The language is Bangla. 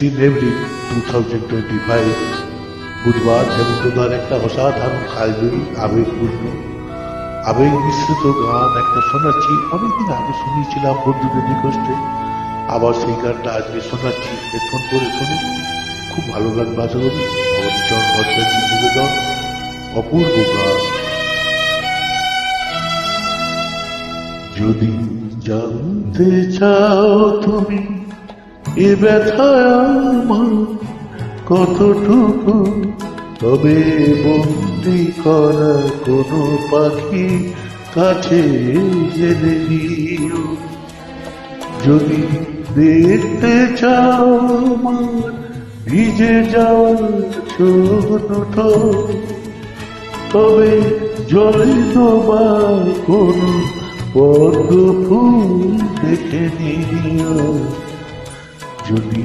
এপ্রিল 2025 বুধবার হেমন্তদার একটা অসাধারণ কালজয়ী আবেগ মিশ্রিত গান একটা শোনাচ্ছি। অনেকদিন আগে শুনিয়েছিলাম বন্ধুদের নিকটে, আবার সেই গানটা আজকে শোনাচ্ছি। হেডফোন করে শুনে খুব ভালো লাগবে আশা করি। ভবনীচরণ ভট্টাচার্যের নিবেদন, অপূর্ব গান। যদি জানতে চাও তুমি এ ব্যথা আমার কতটুকু, তবে বন্দি করা কোনো পাখি কাছে জেনে নিও। যদি দেখতে চাও আমার ভিজে যাওয়া চোখ দুটো, তবে জলে ডোবা কোনো পদ্ম ফুল দেখে নিও। যদি